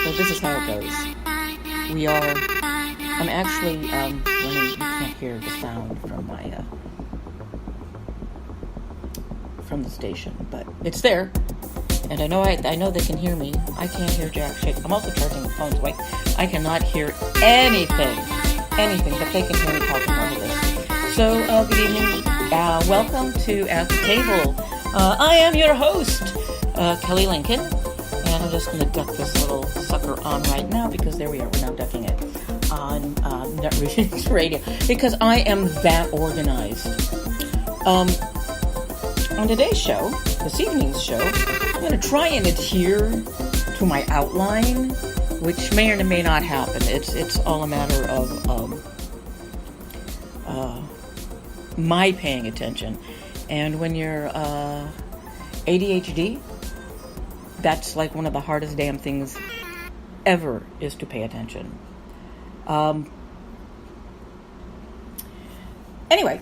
So this is how it goes. I'm actually running, you can't hear the sound from my, from the station, but it's there. And I know they can hear me. I can't hear jack shit. I'm also charging the phone, so I cannot hear anything, but they can hear me talking over this. So, good evening. Welcome to At the Table. I am your host, Kelly Lincoln, and I'm just going to duck this little sucker on right now because there we are. We're now ducking it on Netroots Radio because I am that organized. On today's show, this evening's show, I'm going to try and adhere to my outline, which may or may not happen. It's all a matter of my paying attention. And when you're ADHD, that's like one of the hardest damn things ever is to pay attention. Anyway.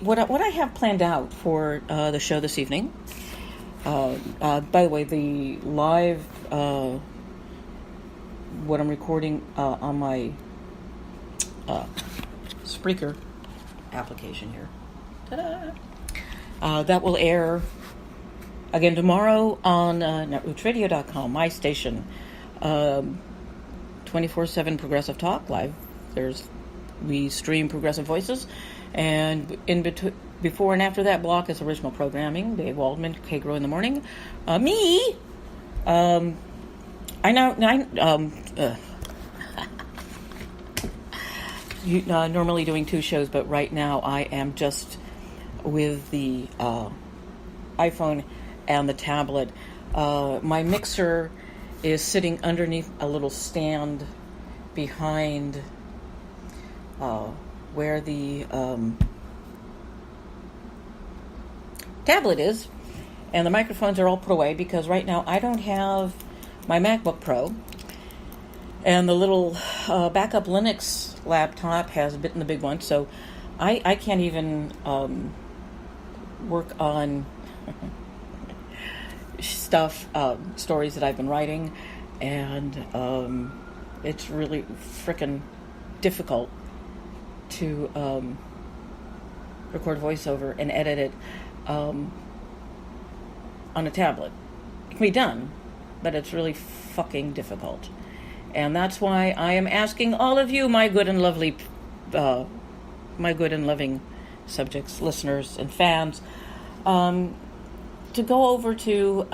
What I have planned out for the show this evening. By the way, the live what I'm recording on my Spreaker application here. Ta-da! That will air again tomorrow on netrootsradio.com, my station. 24/7 Progressive Talk live. We stream Progressive Voices, and in between, before and after that block is original programming. Dave Waldman, K-Grow in the morning. Me. Normally doing 2 shows, but right now I am just with the iPhone and the tablet. My mixer is sitting underneath a little stand behind where the tablet is, and the microphones are all put away because right now I don't have my MacBook Pro, and the little backup Linux laptop has bitten the big one, so I can't even work on stories that I've been writing, and it's really frickin' difficult to record voiceover and edit it on a tablet. It can be done, but it's really fucking difficult. And that's why I am asking all of you, my good and lovely, my good and loving subjects, listeners, and fans, to go over to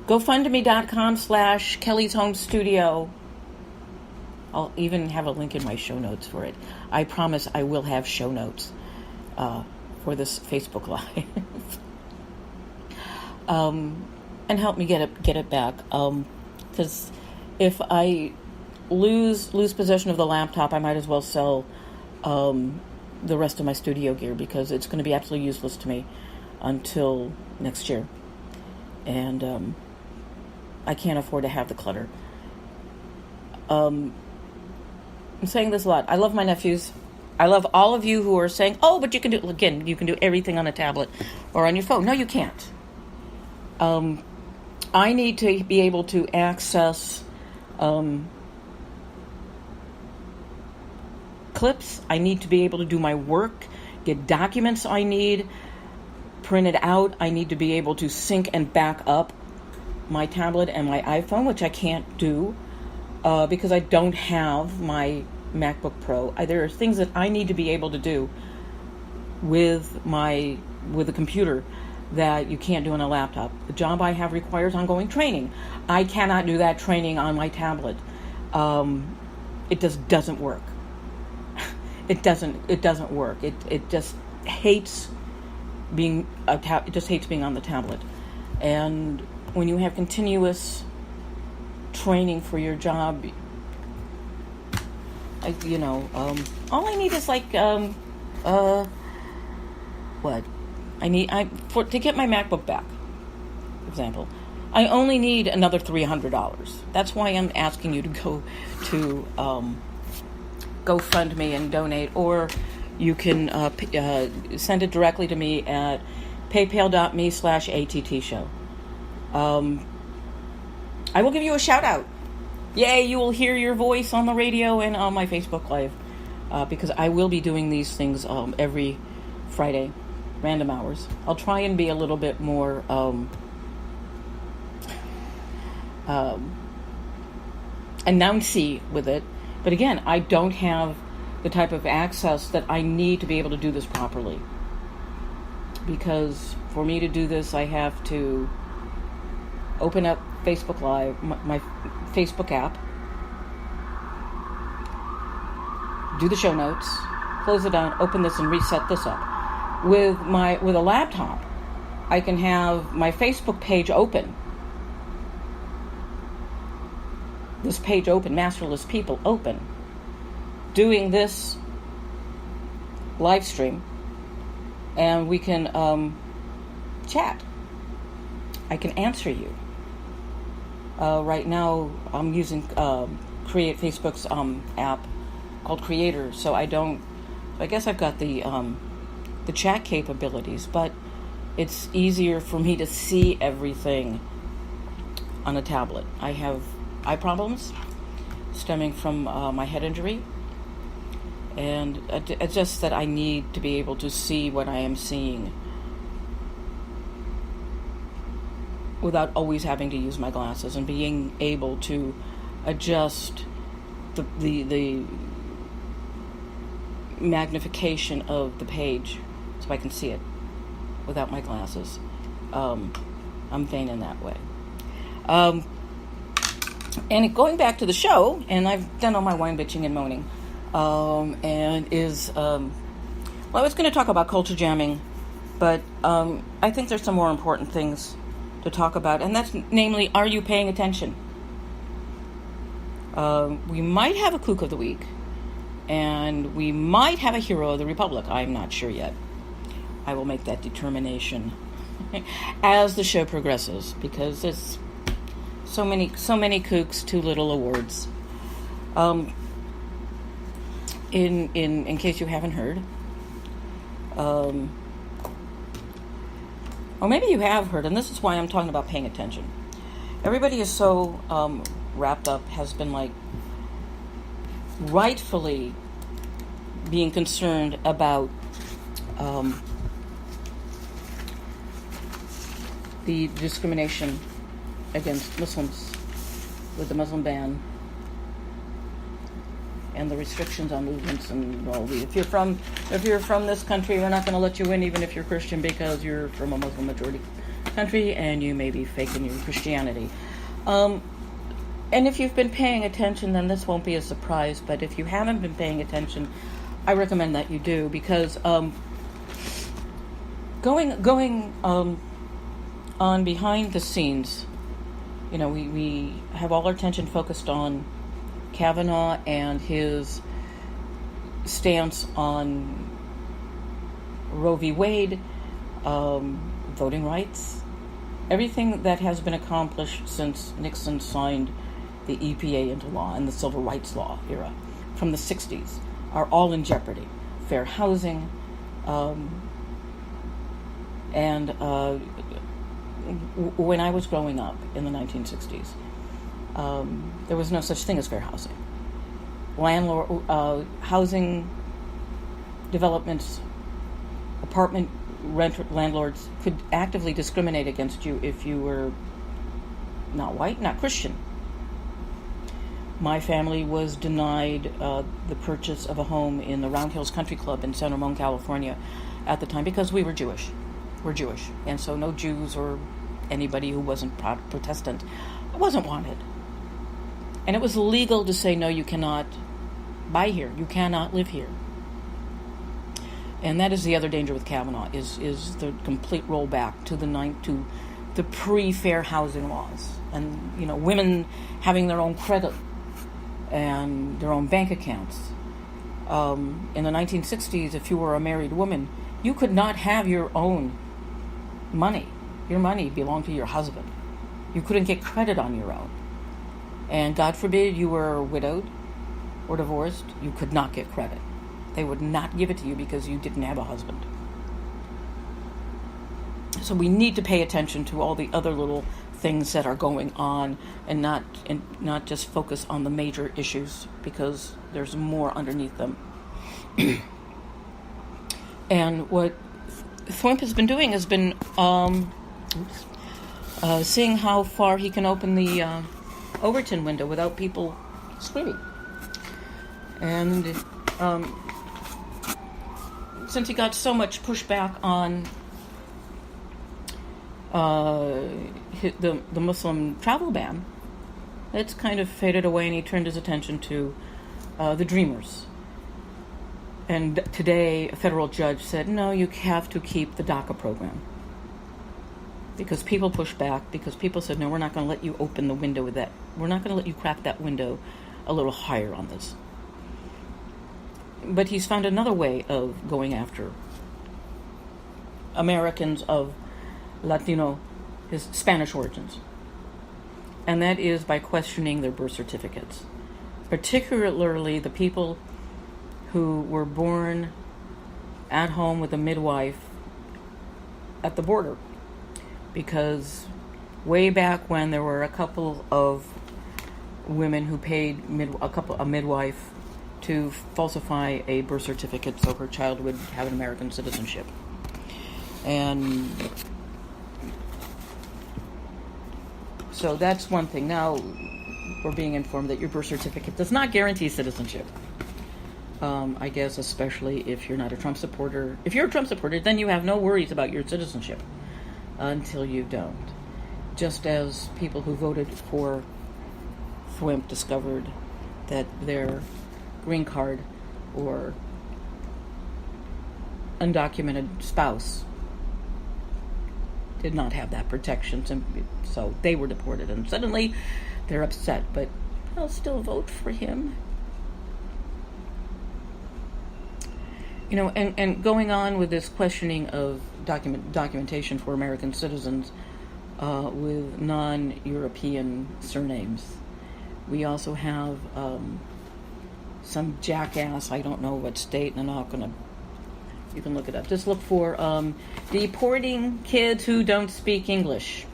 GoFundMe.com/Kelly's Home Studio. I'll even have a link in my show notes for it. I promise I will have show notes for this Facebook Live. And help me get it back. Because if I lose possession of the laptop, I might as well sell the rest of my studio gear, because it's going to be absolutely useless to me until next year. And I can't afford to have the clutter. I'm saying this a lot. I love my nephews. I love all of you who are saying, oh, but you can do everything on a tablet or on your phone. No, you can't. I need to be able to access clips. I need to be able to do my work, get documents I need printed out. I need to be able to sync and back up my tablet and my iPhone, which I can't do because I don't have my MacBook Pro. There are things that I need to be able to do with the computer that you can't do on a laptop. The job I have requires ongoing training. I cannot do that training on my tablet. It just doesn't work. It doesn't work. It just hates being it just hates being on the tablet. And when you have continuous training for your job, all I need is what I need to get my MacBook back, for example. I only need another $300. That's why I'm asking you to go to GoFundMe and donate, or you can send it directly to me at paypal.me/ATT show. I will give you a shout out. Yay, you will hear your voice on the radio and on my Facebook Live, because I will be doing these things every Friday, random hours. I'll try and be a little bit more announcy with it. But again, I don't have the type of access that I need to be able to do this properly. Because for me to do this, I have to open up Facebook Live, my Facebook app, do the show notes, close it down, open this, and reset this up. With a laptop, I can have my Facebook page open. This page open, Masterless People open, doing this live stream, and we can chat. I can answer you. Right now, I'm using Facebook's app called Creator, so I guess I've got the chat capabilities, but it's easier for me to see everything on a tablet. I have eye problems stemming from my head injury, and it's just that I need to be able to see what I am seeing without always having to use my glasses, and being able to adjust the magnification of the page so I can see it without my glasses. I'm vain in that way. And going back to the show, and I've done all my wine bitching and moaning, I was going to talk about culture jamming, but I think there's some more important things to talk about, and that's namely, are you paying attention? We might have a kook of the week, and we might have a hero of the Republic. I'm not sure yet. I will make that determination as the show progresses, because it's so many kooks, too little awards. In case you haven't heard, or maybe you have heard, and this is why I'm talking about paying attention. Everybody is so wrapped up, has been rightfully being concerned about the discrimination against Muslims with the Muslim ban and the restrictions on movements, and if you're from this country, we're not going to let you in even if you're Christian, because you're from a Muslim majority country and you may be faking your Christianity. And if you've been paying attention, then this won't be a surprise. But if you haven't been paying attention, I recommend that you do, because going on behind the scenes, we have all our attention focused on Kavanaugh and his stance on Roe v. Wade, voting rights, everything that has been accomplished since Nixon signed the EPA into law and the Civil Rights Law era from the 60s are all in jeopardy. Fair housing, when I was growing up in the 1960s, there was no such thing as fair housing. Housing developments, apartment landlords could actively discriminate against you if you were not white, not Christian. My family was denied the purchase of a home in the Round Hills Country Club in San Ramon, California at the time, because we were Jewish. We're Jewish. And so no Jews or anybody who wasn't Protestant wasn't wanted. And it was legal to say, no, you cannot buy here. You cannot live here. And that is the other danger with Kavanaugh, is the complete rollback to the pre-fair housing laws. And, women having their own credit and their own bank accounts. In the 1960s, if you were a married woman, you could not have your own money. Your money belonged to your husband. You couldn't get credit on your own. And God forbid you were widowed or divorced, you could not get credit. They would not give it to you because you didn't have a husband. So we need to pay attention to all the other little things that are going on, and not just focus on the major issues, because there's more underneath them. And what Thwimp has been doing has been seeing how far he can open the Overton window without people screaming. And since he got so much pushback on the Muslim travel ban, it's kind of faded away, and he turned his attention to the Dreamers. And today, a federal judge said, no, you have to keep the DACA program. Because people pushed back, because people said, no, we're not going to let you open the window with that. We're not going to let you crack that window a little higher on this. But he's found another way of going after Americans of Latino, his Spanish origins. And that is by questioning their birth certificates. Particularly the people who were born at home with a midwife at the border. Because way back when, there were a couple of women who paid a midwife to falsify a birth certificate so her child would have an American citizenship. And so that's one thing. Now we're being informed that your birth certificate does not guarantee citizenship. I guess especially if you're not a Trump supporter. If you're a Trump supporter, then you have no worries about your citizenship until you don't. Just as people who voted for Thwimp discovered that their green card or undocumented spouse did not have that protection, so they were deported, and suddenly they're upset, but I'll still vote for him. You know, and going on with this questioning of documentation for American citizens with non-European surnames. We also have some jackass, I don't know what state, and I'm not going to, you can look it up. Just look for deporting kids who don't speak English.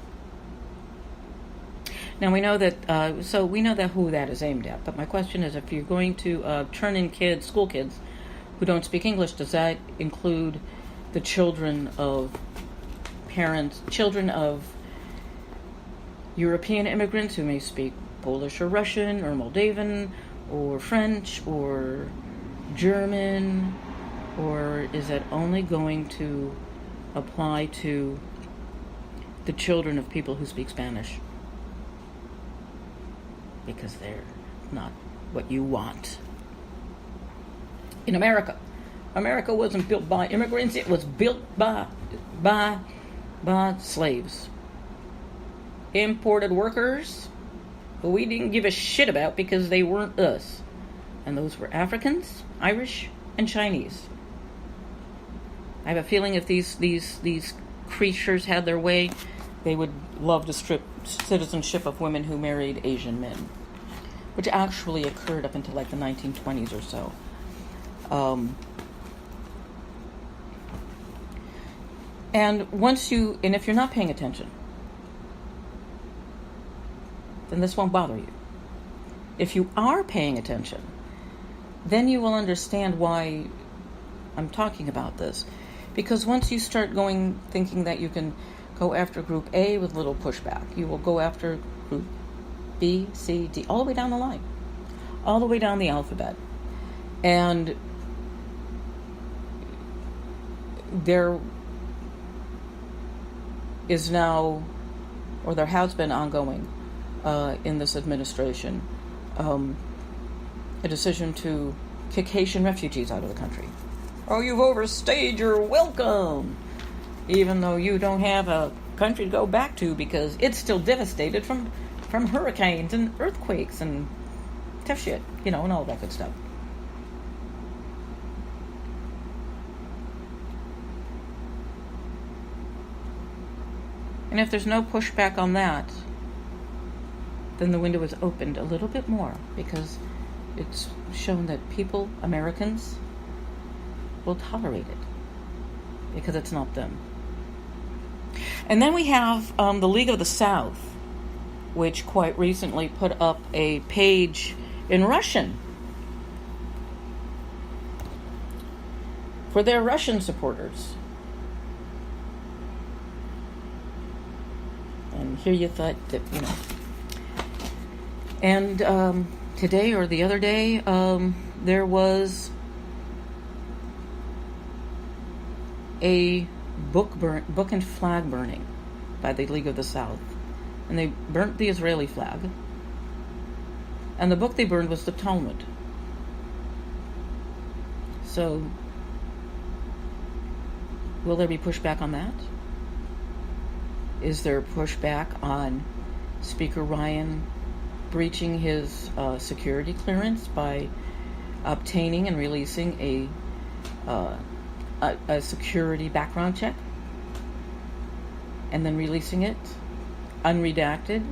Now we know that, so we know that who that is aimed at, but my question is, if you're going to turn in kids, school kids, who don't speak English, does that include the children of European immigrants who may speak Polish or Russian or Moldavan or French or German, or is that only going to apply to the children of people who speak Spanish? Because they're not what you want. In America. America wasn't built by immigrants, it was built by slaves. Imported workers who we didn't give a shit about because they weren't us. And those were Africans, Irish, and Chinese. I have a feeling if these creatures had their way, they would love to strip citizenship of women who married Asian men, which actually occurred up until like the 1920s or so. And if you're not paying attention, then this won't bother you. If you are paying attention, then you will understand why I'm talking about this. Because once you start thinking that you can go after group A with little pushback, you will go after group B, C, D, all the way down the line, all the way down the alphabet. And there is now, or there has been ongoing in this administration, a decision to kick Haitian refugees out of the country. Oh, you've overstayed your welcome, even though you don't have a country to go back to because it's still devastated from hurricanes and earthquakes and tough shit, and all that good stuff. And if there's no pushback on that, then the window is opened a little bit more, because it's shown that people, Americans, will tolerate it because it's not them. And then we have the League of the South, which quite recently put up a page in Russian for their Russian supporters. And here you thought that, And today or the other day, there was a book and flag burning by the League of the South. And they burnt the Israeli flag. And the book they burned was the Talmud. So, will there be pushback on that? Is there pushback on Speaker Ryan breaching his security clearance by obtaining and releasing a security background check and then releasing it unredacted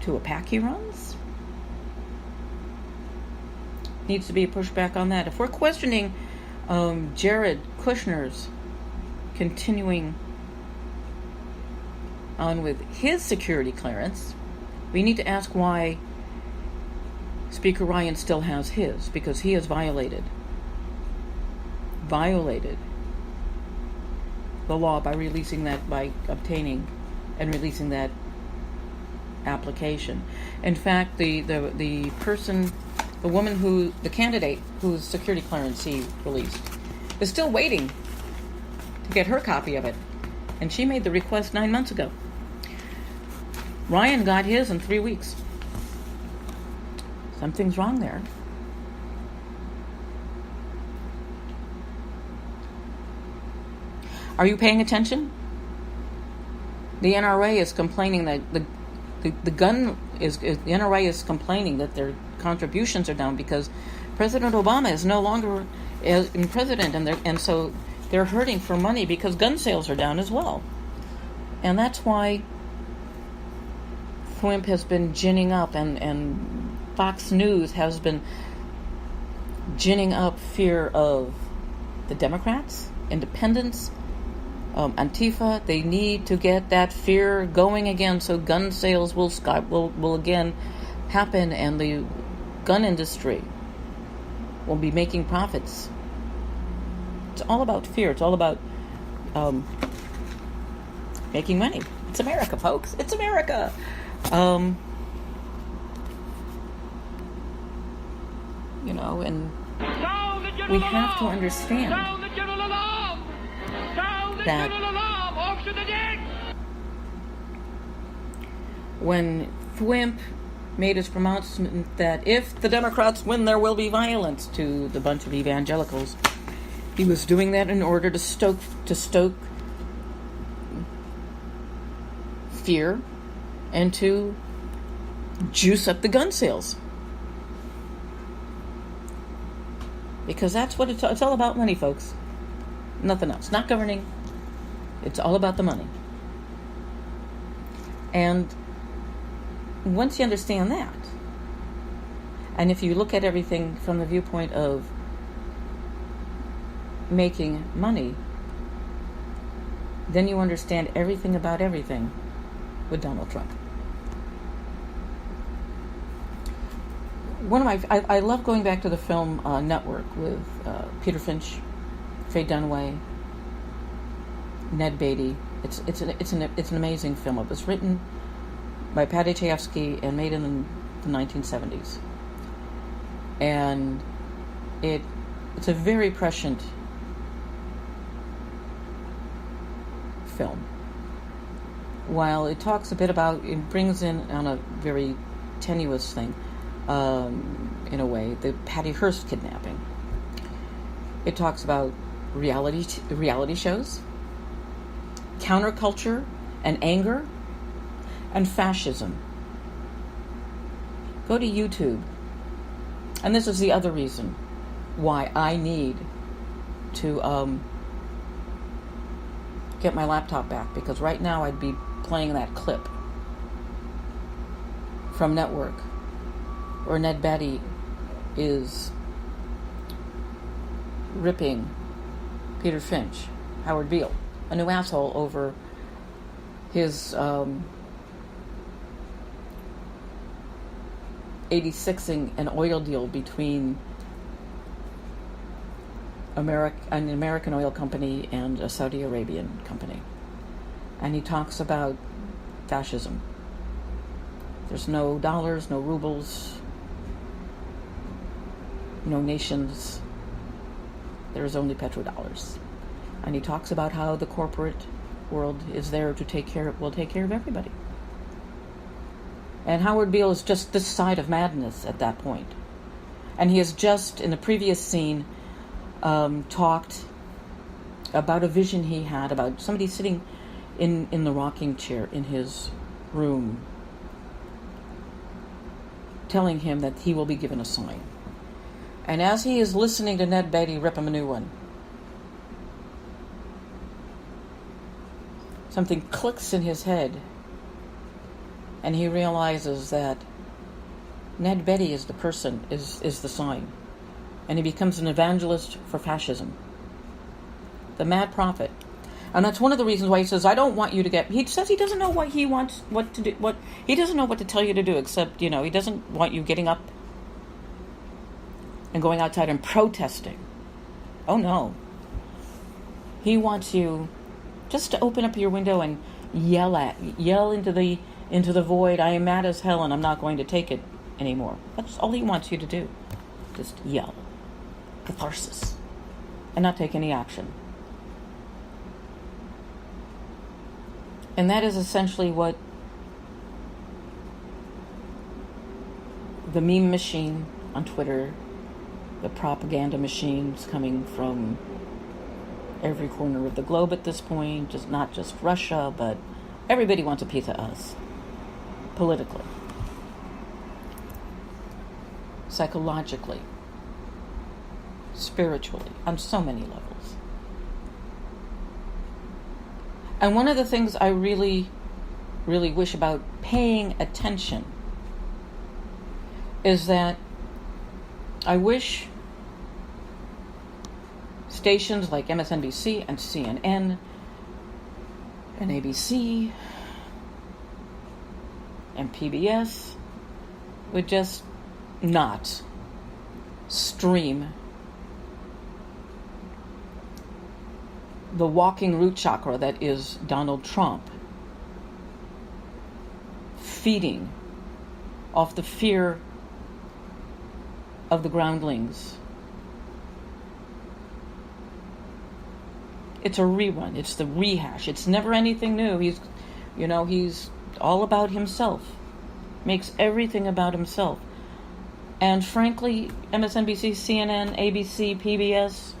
to a PAC he runs? Needs to be a pushback on that. If we're questioning Jared Kushner's continuing on with his security clearance, we need to ask why Speaker Ryan still has his, because he has violated the law by releasing that, by obtaining and releasing that application. In fact, the candidate whose security clearance he released is still waiting to get her copy of it. And she made the request 9 months ago. Ryan got his in 3 weeks. Something's wrong there. Are you paying attention? The NRA is complaining that the NRA is complaining that their contributions are down because President Obama is no longer in president, and so they're hurting for money because gun sales are down as well. And that's why FWIMP has been ginning up, and Fox News has been ginning up fear of the Democrats, independents, Antifa. They need to get that fear going again so gun sales will again happen, and the gun industry will be making profits. It's all about fear. It's all about making money. It's America, folks. It's America. And we have to understand that when FWIMP made his pronouncement that if the Democrats win, there will be violence to the bunch of evangelicals, he was doing that in order to stoke fear and to juice up the gun sales. Because that's what it's all about, money, folks. Nothing else. Not governing. It's all about the money. And once you understand that, and if you look at everything from the viewpoint of making money, then you understand everything about everything with Donald Trump. I love going back to the film Network with Peter Finch, Faye Dunaway, Ned Beatty. It's an amazing film. It was written by Paddy Chayefsky and made in the 1970s, and it's a very prescient film. While it talks a bit about, it brings in on a very tenuous thing, in a way, the Patty Hearst kidnapping. It talks about reality shows, counterculture and anger, and fascism. Go to YouTube. And this is the other reason why I need to get my laptop back, because right now I'd be playing that clip from Network where Ned Beatty is ripping Peter Finch, Howard Beale, a new asshole over his 86ing an oil deal between an American oil company and a Saudi Arabian company. And he talks about fascism. There's no dollars, no rubles, no nations. There's only petrodollars. And he talks about how the corporate world is there to will take care of everybody. And Howard Beale is just this side of madness at that point. And he has just, in the previous scene, talked about a vision he had about somebody sitting in the rocking chair in his room, telling him that he will be given a sign. And as he is listening to Ned Beatty rip him a new one, something clicks in his head, and he realizes that Ned Beatty is the person, is the sign. And he becomes an evangelist for fascism. The mad prophet. And that's one of the reasons why he says, I don't want you to get... He says he doesn't know what he wants, what to do, he doesn't know what to tell you to do, except, he doesn't want you getting up and going outside and protesting. Oh, no. He wants you just to open up your window and yell into the void, I am mad as hell and I'm not going to take it anymore. That's all he wants you to do. Just yell. Catharsis. And not take any action. And that is essentially what the meme machine on Twitter, the propaganda machines coming from every corner of the globe at this point, just not just Russia, but everybody wants a piece of us. Politically. Psychologically. Spiritually. On so many levels. And one of the things I really, really wish about paying attention is that I wish stations like MSNBC and CNN and ABC and PBS would just not stream the walking root chakra that is Donald Trump, feeding off the fear of the groundlings. It's a rerun. It's the rehash. It's never anything new. He's all about himself. Makes everything about himself. And frankly, MSNBC, CNN, ABC, PBS,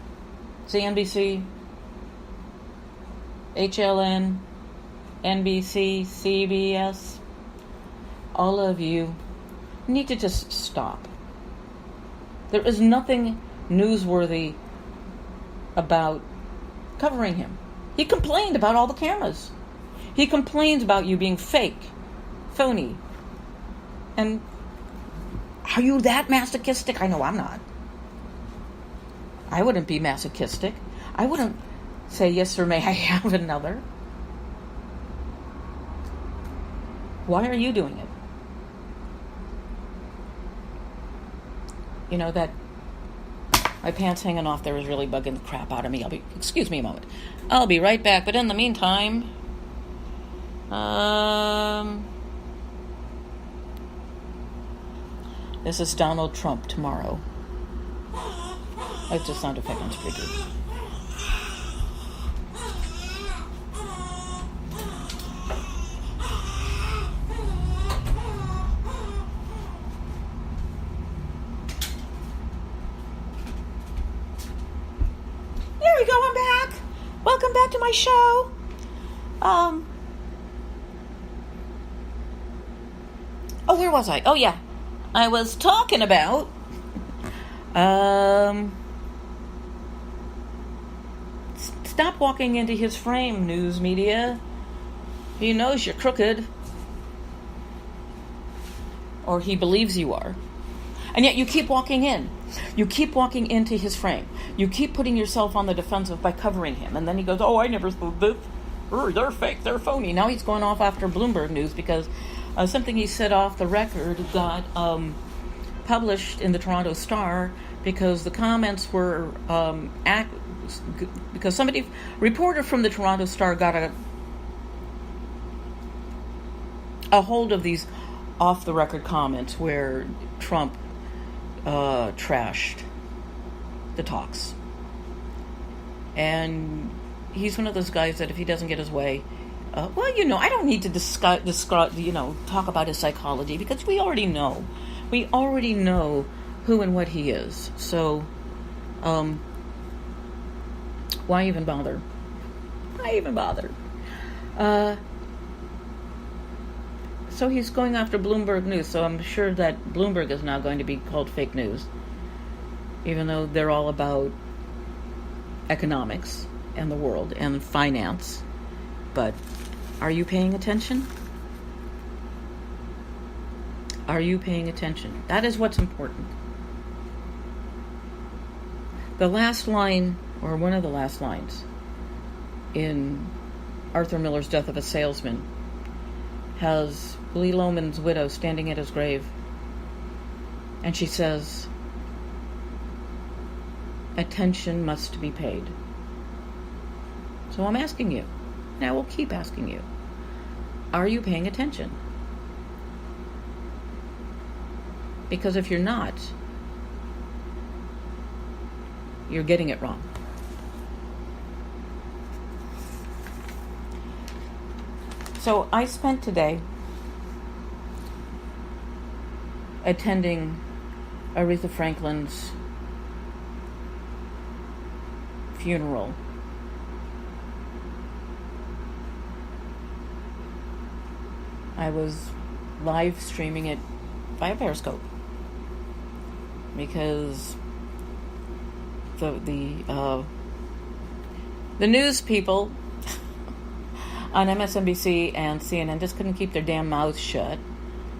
CNBC, HLN, NBC, CBS, all of you need to just stop. There is nothing newsworthy about covering him. He complained about all the cameras. He complains about you being fake, phony. And are you that masochistic? I know I'm not. I wouldn't be masochistic. I wouldn't say, yes, sir, may I have another? Why are you doing it? That my pants hanging off there is really bugging the crap out of me. Excuse me a moment. I'll be right back. But in the meantime, this is Donald Trump tomorrow. That's just sound effect on Spreaker. Welcome back to my show. Where was I? Oh, yeah. I was talking about stop walking into his frame, news media. He knows you're crooked. Or he believes you are. And yet you keep walking in. You keep walking into his frame. You keep putting yourself on the defensive by covering him. And then he goes, oh, I never said this. They're fake. They're phony. Now he's going off after Bloomberg News because something he said off the record got published in the Toronto Star because the comments were because reporter from the Toronto Star got a hold of these off-the-record comments where Trump trashed the talks. And he's one of those guys that if he doesn't get his way, I don't need to talk about his psychology because we already know. We already know who and what he is. So, why even bother? Why even bother? So he's going after Bloomberg News, so I'm sure that Bloomberg is now going to be called fake news, even though they're all about economics and the world and finance. But are you paying attention? Are you paying attention? That is what's important. The last line, or one of the last lines, in Arthur Miller's Death of a Salesman has Lee Loman's widow standing at his grave, and she says, attention must be paid. So I'm asking you, and I will keep asking you, are you paying attention? Because if you're not, you're getting it wrong. So I spent today attending Aretha Franklin's funeral. I was live streaming it via Periscope because the news people on MSNBC and CNN just couldn't keep their damn mouths shut,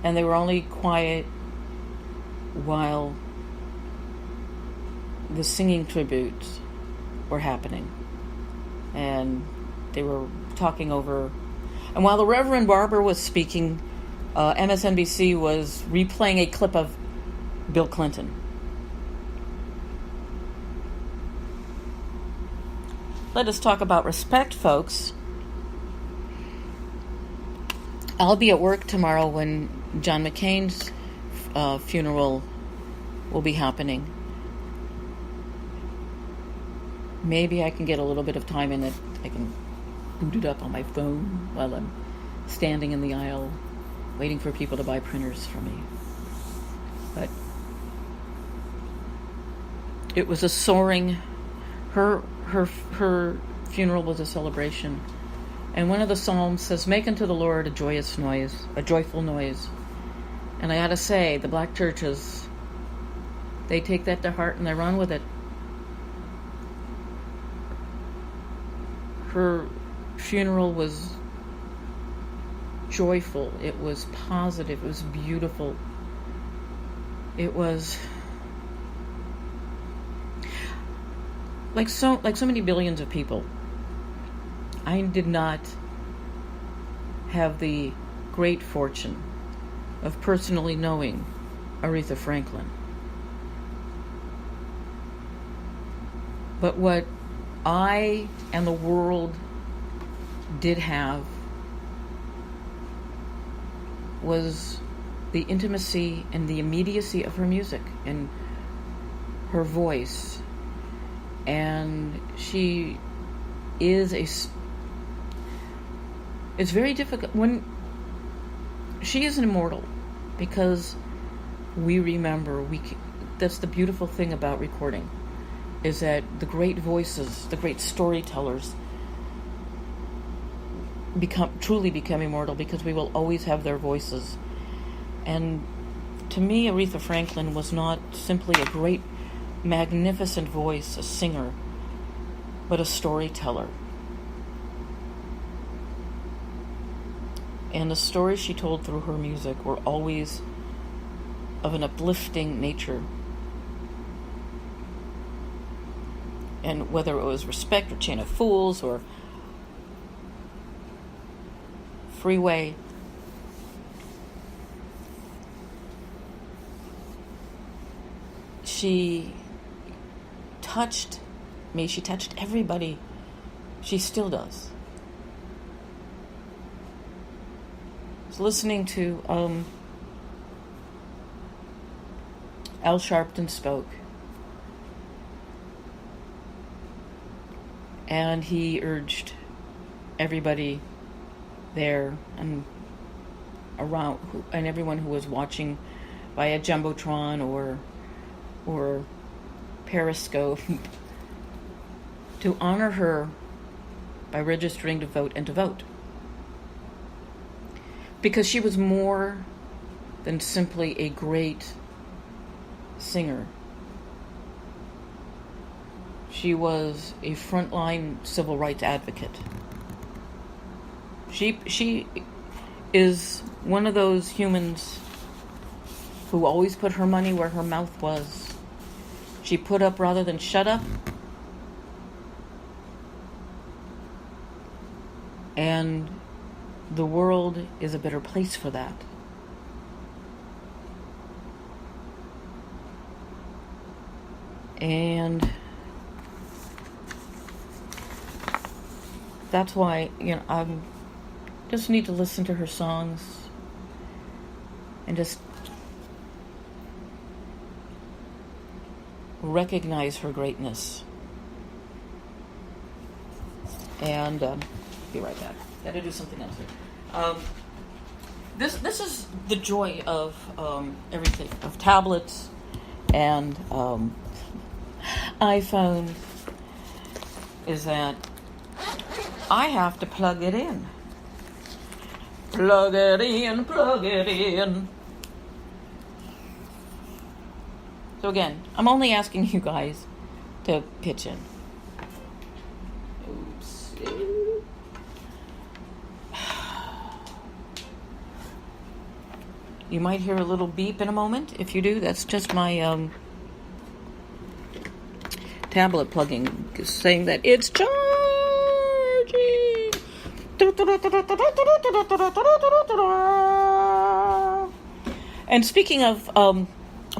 and they were only quiet while the singing tributes were happening, and they were talking over. And while the Reverend Barber was speaking, MSNBC was replaying a clip of Bill Clinton. Let us talk about respect, folks. I'll be at work tomorrow when John McCain's funeral will be happening. Maybe I can get a little bit of time in it. I can boot it up on my phone while I'm standing in the aisle waiting for people to buy printers for me. But it was a soaring, her funeral was a celebration. And one of the psalms says, make unto the Lord a joyous noise, a joyful noise. And I gotta say, the black churches, they take that to heart and they run with it. Her funeral was joyful. It was positive. It was beautiful. It was like so many billions of people. I did not have the great fortune of personally knowing Aretha Franklin. But what I and the world did have was the intimacy and the immediacy of her music and her voice. And she is it's very difficult when she is an immortal, because we remember. That's the beautiful thing about recording, is that the great voices, the great storytellers truly become immortal because we will always have their voices. And to me, Aretha Franklin was not simply a great, magnificent voice, a singer, but a storyteller. And the stories she told through her music were always of an uplifting nature. And whether it was Respect or Chain of Fools or Freeway, she touched me. She touched everybody. She still does. I was listening to Al Sharpton spoke. And he urged everybody there and around, and everyone who was watching via Jumbotron or Periscope to honor her by registering to vote and to vote. Because she was more than simply a great singer. She was a frontline civil rights advocate. She is one of those humans who always put her money where her mouth was. She put up rather than shut up. And the world is a better place for that. And that's why, I just need to listen to her songs and just recognize her greatness. And be right back. Gotta do something else here. This is the joy of everything, of tablets and iPhone, is that I have to plug it in. Plug it in, plug it in. So again, I'm only asking you guys to pitch in. Oops. You might hear a little beep in a moment. If you do, that's just my tablet plugging, saying that it's charging. And speaking of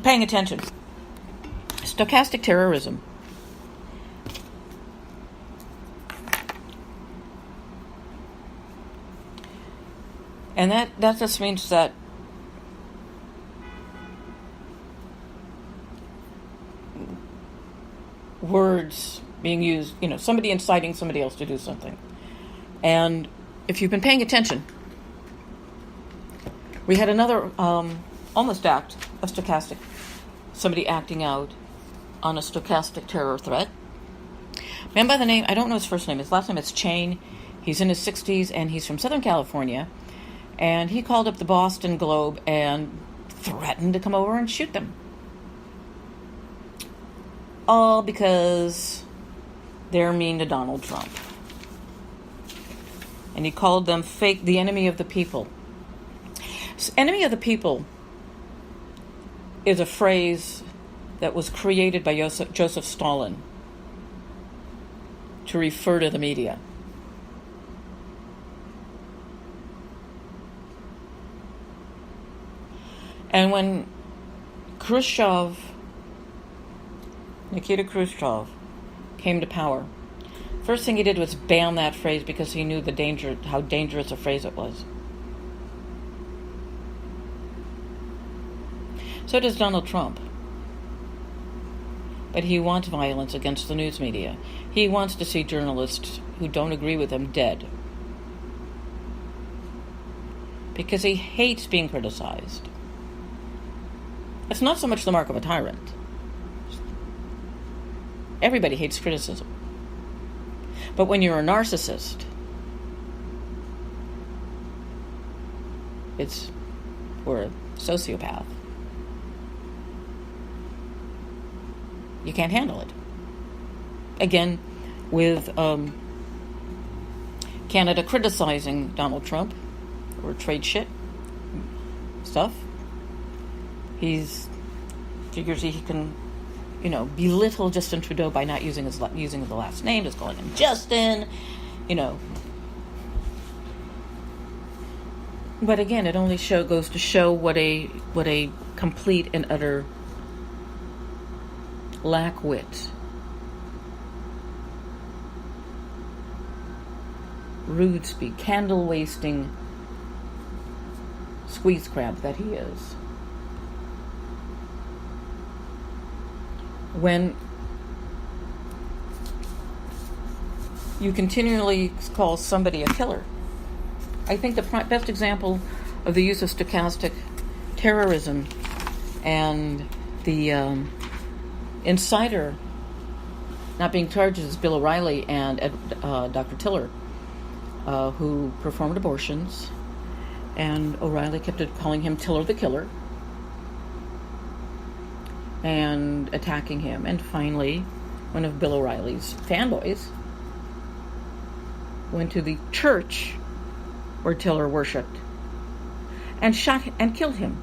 paying attention, stochastic terrorism. And that just means that words being used, somebody inciting somebody else to do something. And if you've been paying attention, we had another almost act of stochastic, somebody acting out on a stochastic terror threat. Man by the name, I don't know his first name, his last name is Chain. He's in his 60s and he's from Southern California. And he called up the Boston Globe and threatened to come over and shoot them. All because they're mean to Donald Trump. And he called them the enemy of the people. So, enemy of the people is a phrase that was created by Joseph Stalin to refer to the media. And when Nikita Khrushchev came to power, first thing he did was ban that phrase because he knew how dangerous a phrase it was. So does Donald Trump. But he wants violence against the news media. He wants to see journalists who don't agree with him dead. Because he hates being criticized. It's not so much the mark of a tyrant. Everybody hates criticism. But when you're a narcissist, or a sociopath, you can't handle it. Again, with Canada criticizing Donald Trump or trade shit stuff, He's figures he can, belittle Justin Trudeau by not using the last name, just calling him Justin, But again, it only goes to show what a complete and utter lack wit, rude speak, candle wasting squeeze crab that he is. When you continually call somebody a killer, I think the best example of the use of stochastic terrorism and the insider not being charged is Bill O'Reilly and Dr. Tiller, who performed abortions, and O'Reilly kept calling him Tiller the Killer and attacking him. And finally, one of Bill O'Reilly's fanboys went to the church where Tiller worshipped and shot and killed him.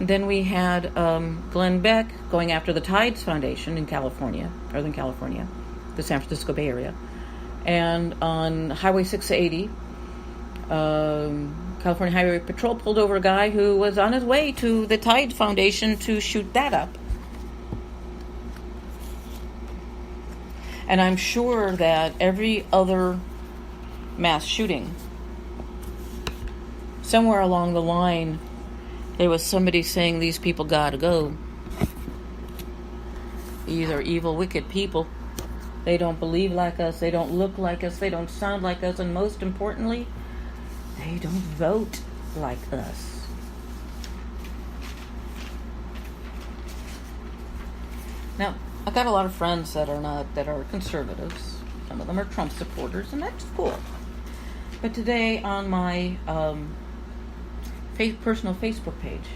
Then we had Glenn Beck going after the Tides Foundation in California, Northern California, the San Francisco Bay Area. And on Highway 680, California Highway Patrol pulled over a guy who was on his way to the Tide Foundation to shoot that up. And I'm sure that every other mass shooting, somewhere along the line, there was somebody saying these people gotta go. These are evil, wicked people. They don't believe like us, they don't look like us, they don't sound like us, and most importantly, they don't vote like us. Now, I've got a lot of friends that are conservatives. Some of them are Trump supporters, and that's cool. But today on my personal Facebook page,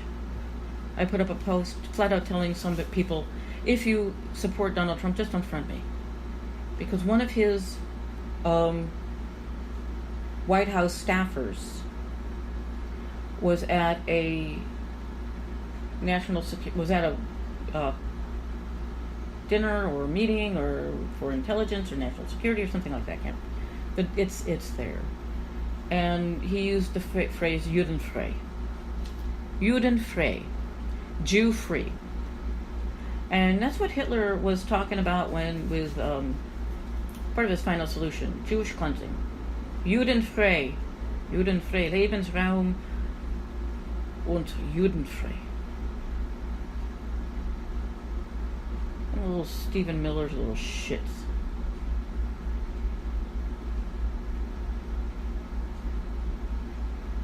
I put up a post flat out telling some people, if you support Donald Trump, just unfriend me. Because one of his White House staffers was at a dinner or meeting or for intelligence or national security or something like that. But it's there. And he used the phrase Judenfrei. Judenfrei. Jew-free. And that's what Hitler was talking about with part of his final solution, Jewish cleansing. Judenfrei. Judenfrei. Lebensraum und Judenfrei. And little Stephen Miller's little shits.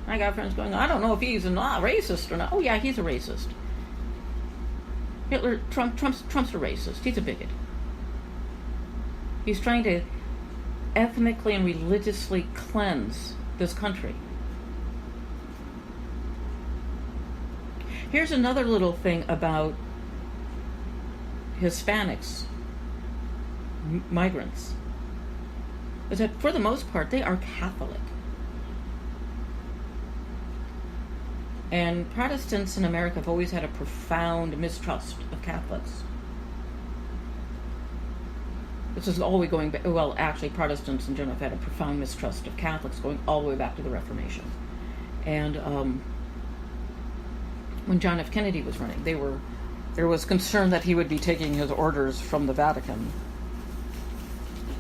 I got friends going, I don't know if he's not racist or not. Oh yeah, he's a racist. Trump's a racist. He's a bigot. He's trying to ethnically and religiously cleanse this country. Here's another little thing about Hispanics, migrants, is that for the most part they are Catholic. And Protestants in America have always had a profound mistrust of Catholics. This is all the way going back, well, actually Protestants in general have had a profound mistrust of Catholics going all the way back to the Reformation. And when John F. Kennedy was running, there was concern that he would be taking his orders from the Vatican.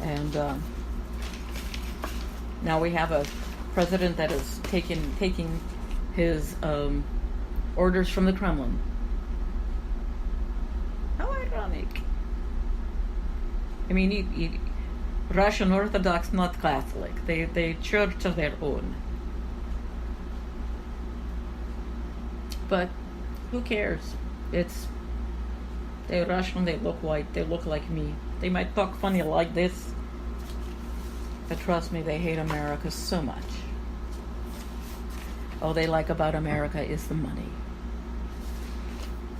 And now we have a president that is taking his orders from the Kremlin. How ironic. I mean, Russian Orthodox, not Catholic. They church of their own. But who cares? They're Russian, they look white, they look like me. They might talk funny like this. But trust me, they hate America so much. All they like about America is the money.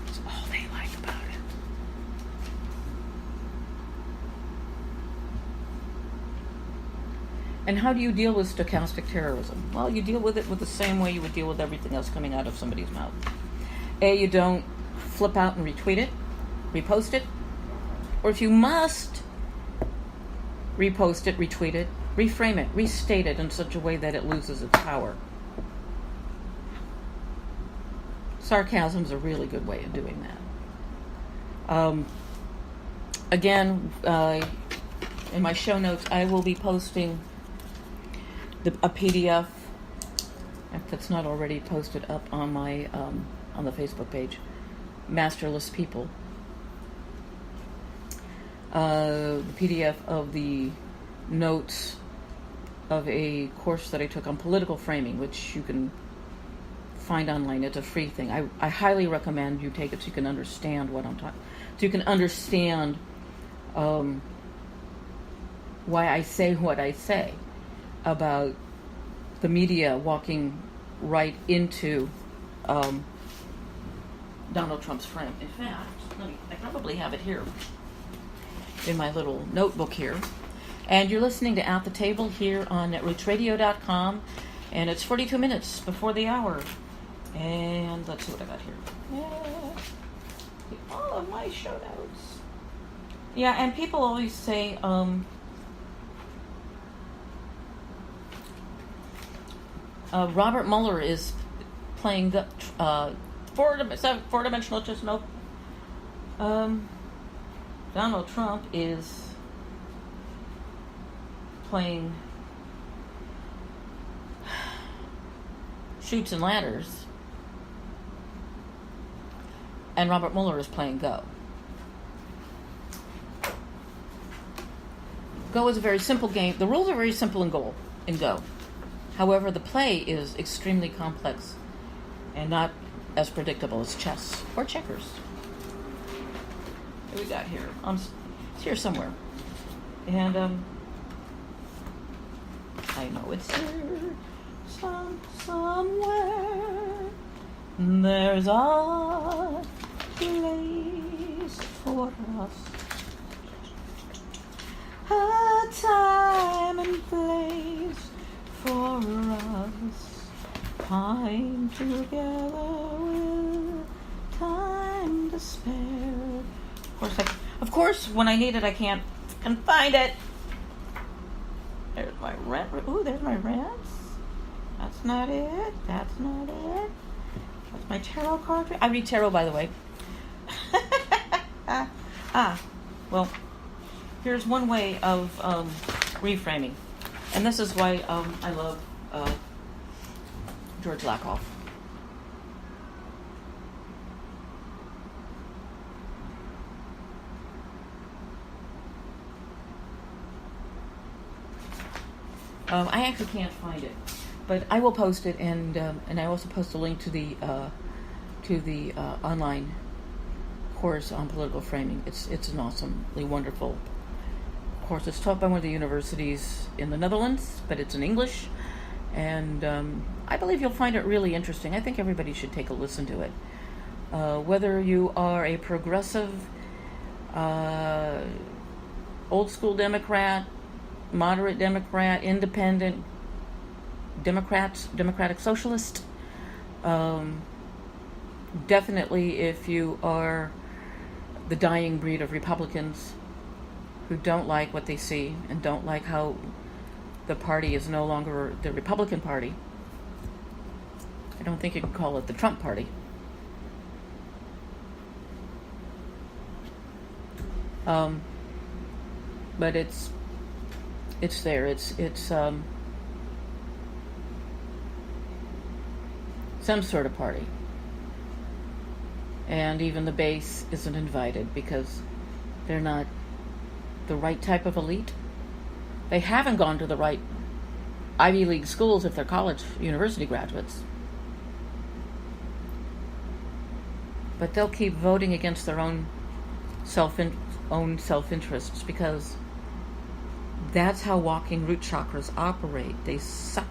That's all they like about it. And how do you deal with stochastic terrorism? Well, you deal with it with the same way you would deal with everything else coming out of somebody's mouth. A, you don't flip out and retweet it, repost it, or if you must repost it, retweet it, reframe it, restate it in such a way that it loses its power. Sarcasm is a really good way of doing that. Again, in my show notes, I will be posting a PDF, if it's not already posted up on my on the Facebook page, Masterless People. The PDF of the notes of a course that I took on political framing, which you can find online. It's a free thing. I highly recommend you take it so you can understand what I'm talking. So you can understand why I say what I say about the media walking right into Donald Trump's frame. In fact, I probably have it here in my little notebook here. And you're listening to At the Table here on netrootsradio.com, and it's 42 minutes before the hour. And let's see what I got here. Yeah. All of my show notes. Yeah, and people always say, Robert Mueller is playing the four-dimensional chess. Nope. Donald Trump is playing Chutes and Ladders, and Robert Mueller is playing Go. Go is a very simple game. The rules are very simple in Go. However, the play is extremely complex and not as predictable as chess or checkers. What do we got here? It's here somewhere. And I know it's here somewhere. There's a place for us, a time and place for us, time together with time to spare. Of course, when I need it, I can't find it. There's my rent. Ooh, there's my rents. That's not it. That's not it. That's my tarot card. I read tarot, by the way. Well, here's one way of reframing. And this is why I love George Lakoff. I actually can't find it, but I will post it, and I also post a link to the online course on political framing. It's an awesomely wonderful course. It's taught by one of the universities in the Netherlands, but it's in English, and I believe you'll find it really interesting. I think everybody should take a listen to it. Whether you are a progressive, old school Democrat, moderate Democrat, independent Democratic Socialist, definitely if you are the dying breed of Republicans who don't like what they see and don't like how the party is no longer the Republican Party. I don't think you can call it the Trump Party. But it's there. It's some sort of party. And even the base isn't invited because they're not the right type of elite. They haven't gone to the right Ivy League schools if they're college, university graduates. But they'll keep voting against their own self-interests because that's how walking root chakras operate. They suck.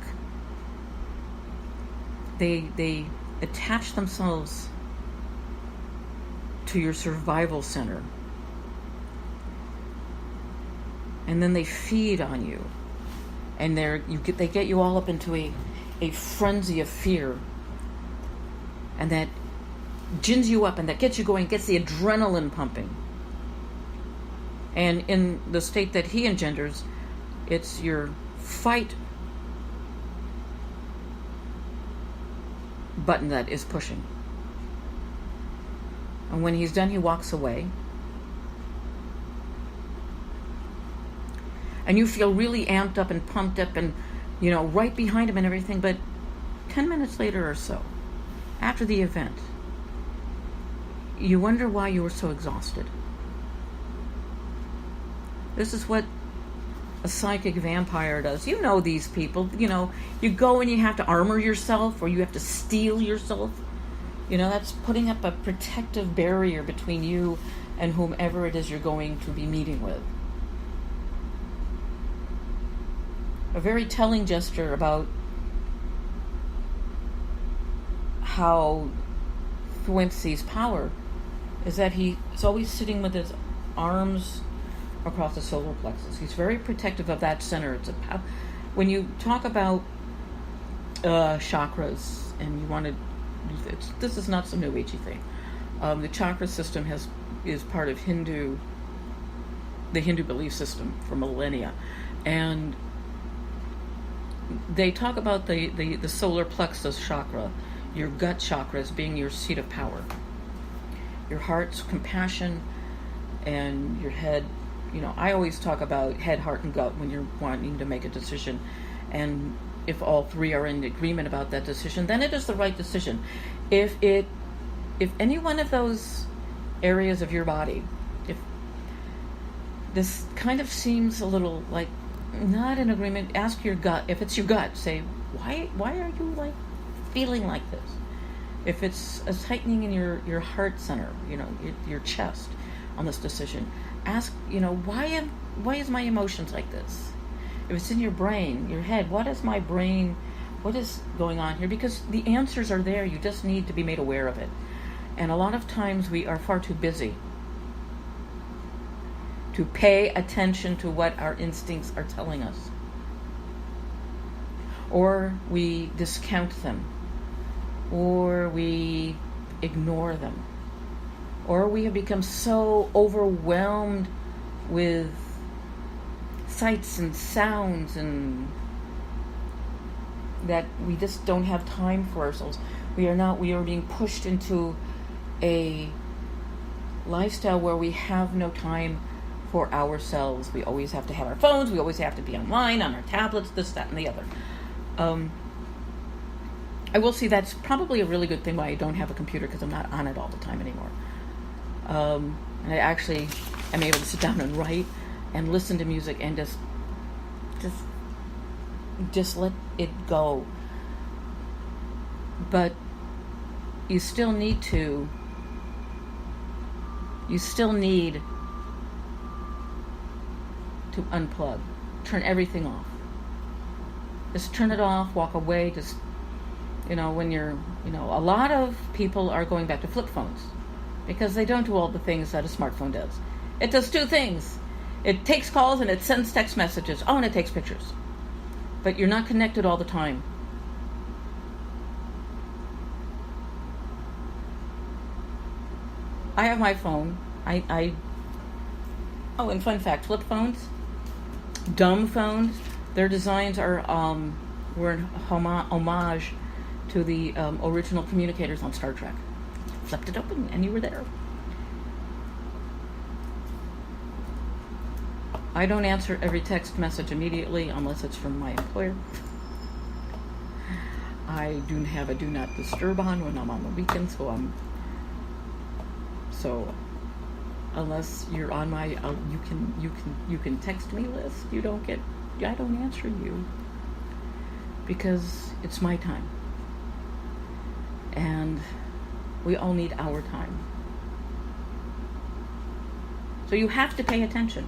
They attach themselves to your survival center. And then they feed on you. and they get you all up into a frenzy of fear, and that gins you up, and that gets you going, gets the adrenaline pumping. And in the state that he engenders, it's your fight button that is pushing. And when he's done, he walks away. And you feel really amped up and pumped up and, right behind him and everything. But 10 minutes later or so, after the event, you wonder why you were so exhausted. This is what a psychic vampire does. You know these people. You go and you have to armor yourself, or you have to steel yourself. That's putting up a protective barrier between you and whomever it is you're going to be meeting with. A very telling gesture about how Thwimp sees power is that he's always sitting with his arms across the solar plexus. He's very protective of that center. When you talk about chakras, and you want to, this is not some new agey thing. The chakra system is part of the Hindu belief system for millennia, and they talk about the solar plexus chakra, your gut chakra, as being your seat of power. Your heart's compassion, and your head. I always talk about head, heart, and gut when you're wanting to make a decision. And if all three are in agreement about that decision, then it is the right decision. If any one of those areas of your body, if this kind of seems a little like not in agreement, ask your gut. If it's your gut, say, why are you feeling like this? If it's a tightening in your heart center, your chest on this decision, ask, why is my emotions like this? If it's in your brain, your head, what is my brain, what is going on here? Because the answers are there, you just need to be made aware of it. And a lot of times we are far too busy to pay attention to what our instincts are telling us. Or we discount them, or we ignore them. Or we have become so overwhelmed with sights and sounds and that we just don't have time for ourselves. We are being pushed into a lifestyle where we have no time for ourselves. We always have to have our phones, we always have to be online, on our tablets, this, that, and the other. I will say that's probably a really good thing why I don't have a computer, because I'm not on it all the time anymore. And I actually am able to sit down and write and listen to music and just let it go. But you still need to unplug, turn everything off. Just turn it off, walk away, just, when you're, a lot of people are going back to flip phones because they don't do all the things that a smartphone does. It does two things. It takes calls and it sends text messages. Oh, and it takes pictures. But you're not connected all the time. I have my phone. Oh, and fun fact, flip phones, dumb phones, their designs were an homage to the original communicators on Star Trek. Flipped it open and you were there. I don't answer every text message immediately unless it's from my employer. I do have a do not disturb on when I'm on the weekend, so unless you're on my you can text me list, I don't answer you because it's my time. And we all need our time. So you have to pay attention.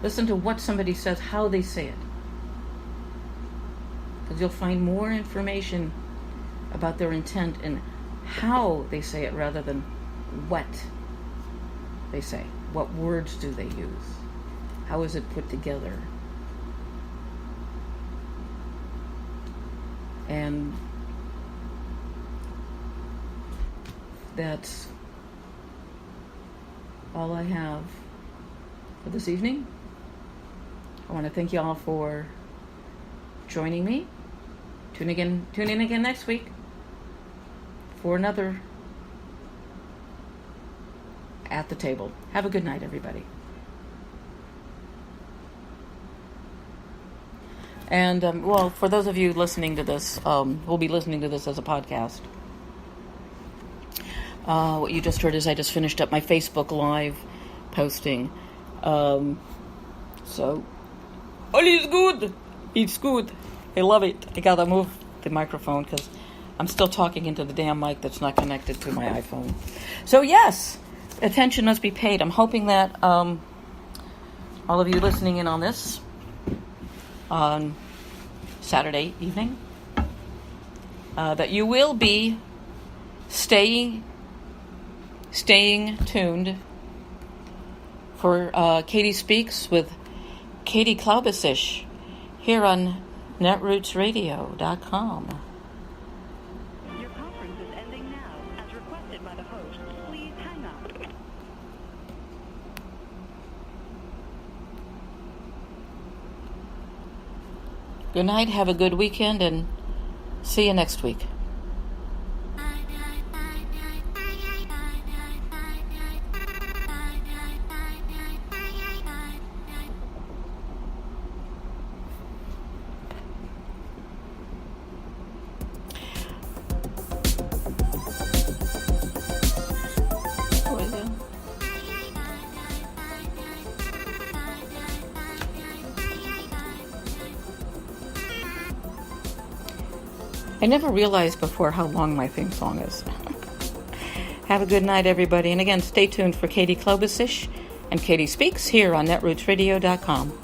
Listen to what somebody says, how they say it. Because you'll find more information about their intent and how they say it rather than what they say. What words do they use? How is it put together? And that's all I have for this evening. I want to thank you all for joining me. Tune in again next week for another At the Table. Have a good night, everybody. And, well, for those of you listening to this, we'll be listening to this as a podcast. What you just heard is I just finished up my Facebook Live posting. So, all is good. It's good. I love it. I gotta move the microphone because I'm still talking into the damn mic that's not connected to my iPhone. So, yes, attention must be paid. I'm hoping that all of you listening in on this on Saturday evening, that you will be staying tuned for Katie Speaks with Katie Klobuchar here on netrootsradio.com. Your conference is ending now. As requested by the host, please hang up. Good night, have a good weekend, and see you next week. I never realized before how long my theme song is. Have a good night, everybody. And again, stay tuned for Katie Klobuchar and Katie Speaks here on netrootsradio.com.